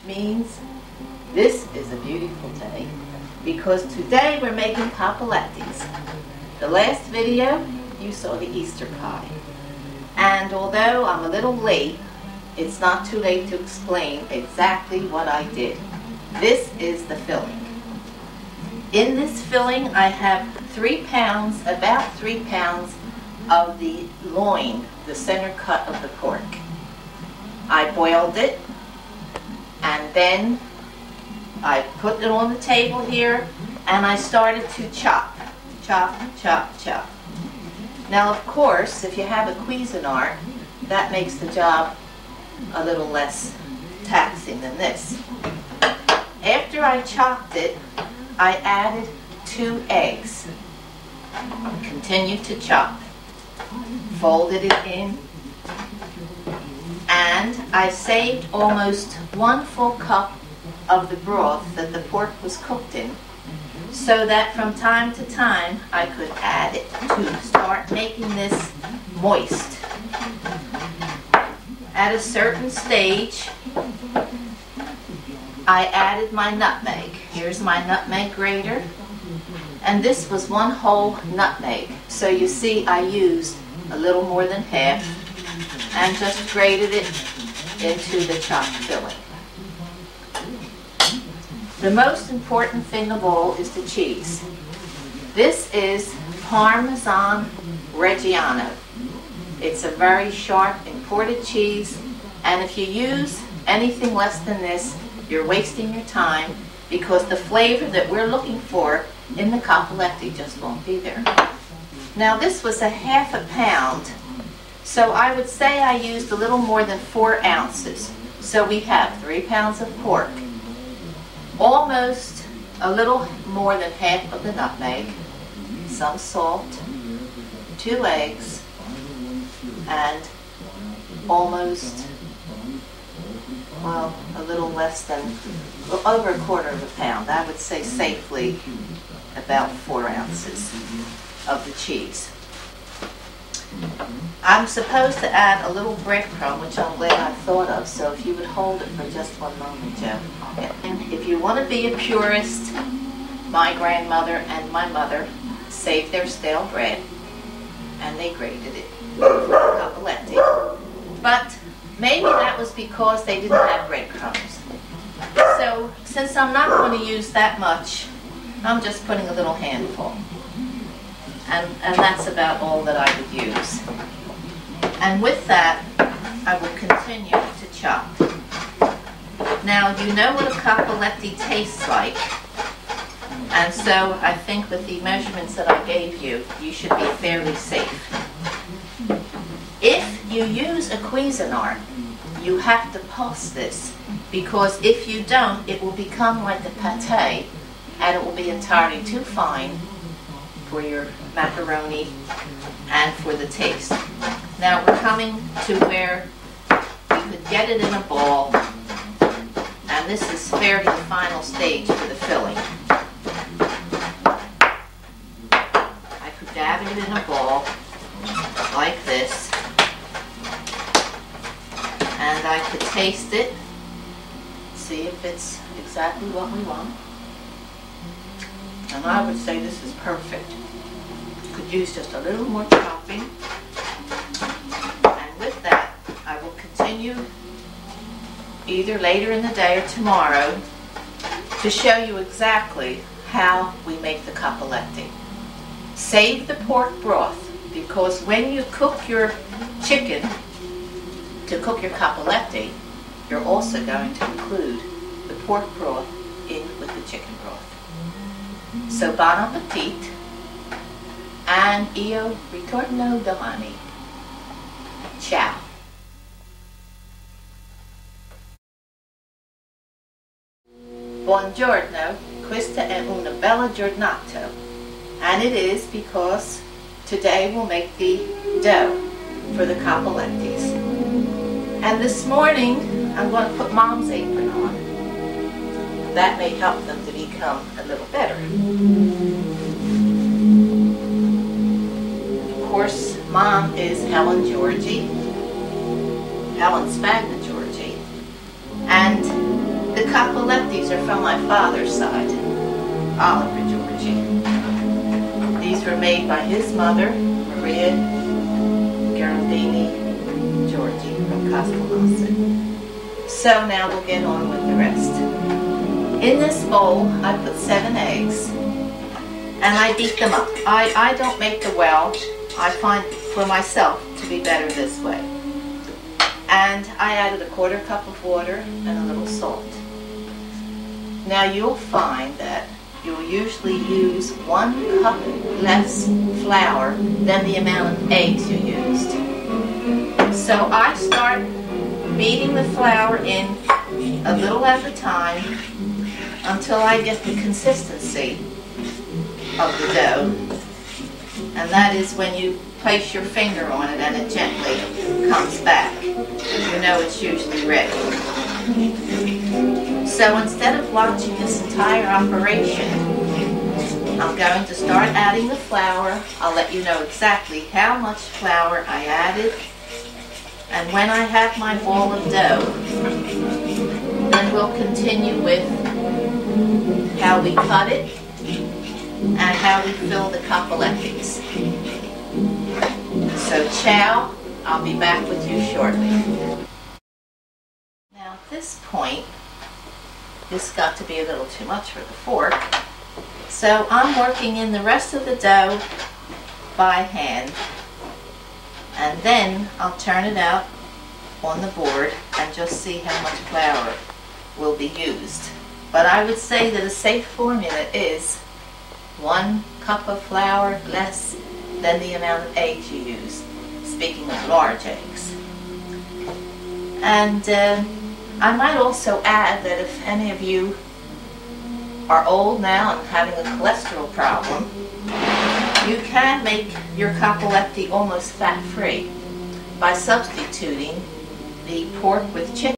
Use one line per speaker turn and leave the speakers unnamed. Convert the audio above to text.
means this is a beautiful day because today we're making cappellettis. The last video you saw the Easter pie, and although I'm a little late, it's not too late to explain exactly what I did. This is the filling. In this filling I have 3 pounds, about 3 pounds of the loin, the center cut of the pork. I boiled it and then I put it on the table here and I started to chop, chop, chop, chop. Now of course if you have a Cuisinart, that makes the job a little less taxing than this. After I chopped it, I added 2 eggs. Continued to chop. Folded it in. And I saved almost 1 full cup of the broth that the pork was cooked in, so that from time to time I could add it to start making this moist. At a certain stage, I added my nutmeg. Here's my nutmeg grater. And this was 1 whole nutmeg. So you see I used a little more than half and just grated it into the chopped filling. The most important thing of all is the cheese. This is Parmesan Reggiano. It's a very sharp imported cheese, and if you use anything less than this, you're wasting your time because the flavor that we're looking for in the cappelletti just won't be there. Now this was a ½ pound, so I would say I used a little more than 4 ounces. So we have 3 pounds of pork, almost a little more than half of the nutmeg, some salt, 2 eggs, and almost, well, a little less than, over 1/4 pound. I would say safely about 4 ounces of the cheese. I'm supposed to add a little breadcrumb, which I'm glad I thought of, so if you would hold it for just 1 moment, Joe. And if you want to be a purist, my grandmother and my mother saved their stale bread and they grated it for cappelletti. But maybe that was because they didn't have breadcrumbs. So since I'm not going to use that much, I'm just putting a little handful. And that's about all that I would use. And with that, I will continue to chop. Now, you know what a cappelletti tastes like. And so I think with the measurements that I gave you, you should be fairly safe. If you use a Cuisinart, you have to pulse this, because if you don't, it will become like a pate, and it will be entirely too fine for your macaroni and for the taste. Now we're coming to where we could get it in a ball, and this is fairly the final stage for the filling. I could gather it in a ball like this, and I could taste it, see if it's exactly what we want. And I would say this is perfect. Could use just a little more chopping. And with that, I will continue either later in the day or tomorrow to show you exactly how we make the cappelletti. Save the pork broth, because when you cook your chicken to cook your cappelletti, you're also going to include the pork broth in with the chicken broth. So bon appetit, and io ritorno domani. Ciao. Buongiorno, questa è una bella giornata, and it is because today we'll make the dough for the cappellettis. And this morning I'm going to put Mom's apron on. That may help them to become a little better. Of course, Mom is Helen Spagna Georgie, and These are from my father's side, Oliver Georgie. These were made by his mother, Maria Garandini Georgie from Cappelletti. So now we'll get on with the rest. In this bowl, I put 7 eggs, and I beat them up. I don't make the well. I find for myself to be better this way. And I added a 1/4 cup of water and a little salt. Now you'll find that you'll usually use 1 cup less flour than the amount of eggs you used. So I start beating the flour in a little at a time until I get the consistency of the dough. And that is when you place your finger on it and it gently comes back. You know it's usually ready. So instead of watching this entire operation, I'm going to start adding the flour. I'll let you know exactly how much flour I added. And when I have my ball of dough, then we'll continue with how we cut it and how we fill the cappellettis. So ciao, I'll be back with you shortly. Now at this point, this got to be a little too much for the fork. So I'm working in the rest of the dough by hand. And then I'll turn it out on the board and just see how much flour will be used. But I would say that a safe formula is 1 cup of flour less than the amount of eggs you use, speaking of large eggs. And I might also add that if any of you are old now and having a cholesterol problem, you can make your cappelletti almost fat-free by substituting the pork with chicken